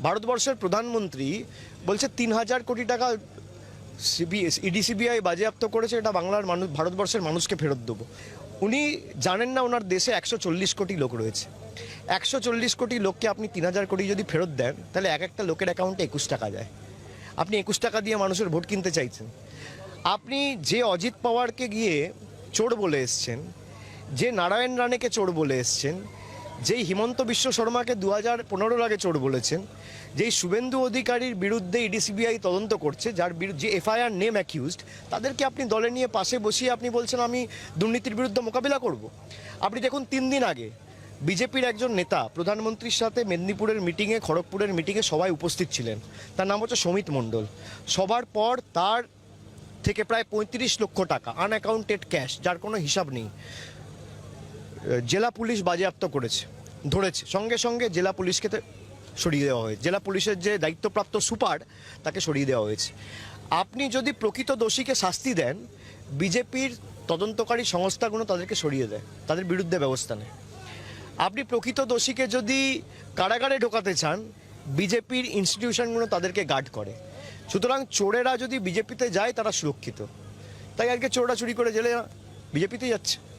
ভারতবর্ষের প্রধানমন্ত্রী বলছে ৩,০০০ কোটি টাকা ইডি সিবিআই বাজেয়াপ্ত করেছে, এটা বাংলার মানুষ, ভারতবর্ষের মানুষকে ফেরত দেবো। উনি জানেন না ওনার দেশে ১৪০ কোটি লোক রয়েছে। ১৪০ কোটি লোককে আপনি ৩,০০০ কোটি যদি ফেরত দেন, তাহলে এক একটা লোকের অ্যাকাউন্টে ২১ টাকা যায়। আপনি ২১ টাকা দিয়ে মানুষের ভোট কিনতে চাইছেন। আপনি যে অজিত পাওয়ারকে গিয়ে চোর বলে এসছেন, যে নারায়ণ রানেকে চোর বলে এসছেন, যেই হিমন্ত বিশ্ব শর্মাকে ২০১৫ আগে চোর বলেছেন, যেই শুভেন্দু অধিকারীর বিরুদ্ধে ইডি সিবিআই তদন্ত করছে, যার বিরুদ্ধে যে এফআইআর নেম অ্যাকিউজড, তাদেরকে আপনি দলে নিয়ে পাশে বসিয়ে আপনি বলছেন আমি দুর্নীতির বিরুদ্ধে মোকাবিলা করব। আপনি দেখুন ৩ দিন আগে বিজেপির একজন নেতা প্রধানমন্ত্রীর সাথে মেদিনীপুরের মিটিংয়ে, খড়গপুরের মিটিংয়ে সবাই উপস্থিত ছিলেন। তার নাম হচ্ছে সমিত মণ্ডল। সবার পর তার থেকে প্রায় ৩৫ লক্ষ টাকা আনঅ্যাকাউন্টেড ক্যাশ, যার কোনো হিসাব নেই, জেলা পুলিশ বাজেয়াপ্ত করেছে, ধরেছে। সঙ্গে সঙ্গে জেলা পুলিশকে সরিয়ে দেওয়া হয়েছে। জেলা পুলিশের যে দায়িত্বপ্রাপ্ত সুপার, তাকে সরিয়ে দেওয়া হয়েছে। আপনি যদি প্রকৃত দোষীকে শাস্তি দেন, বিজেপির তদন্তকারী সংস্থাগুলো তাদেরকে সরিয়ে দেয়, তাদের বিরুদ্ধে ব্যবস্থা নেয়। আপনি প্রকৃত দোষীকে যদি কারাগারে ঢোকাতে চান, বিজেপির ইনস্টিটিউশনগুলো তাদেরকে গার্ড করে। সুতরাং চোরেরা যদি বিজেপিতে যায়, তারা সুরক্ষিত। তাই আজকে চোররা চুরি করে জেলে বিজেপিতেই যাচ্ছে।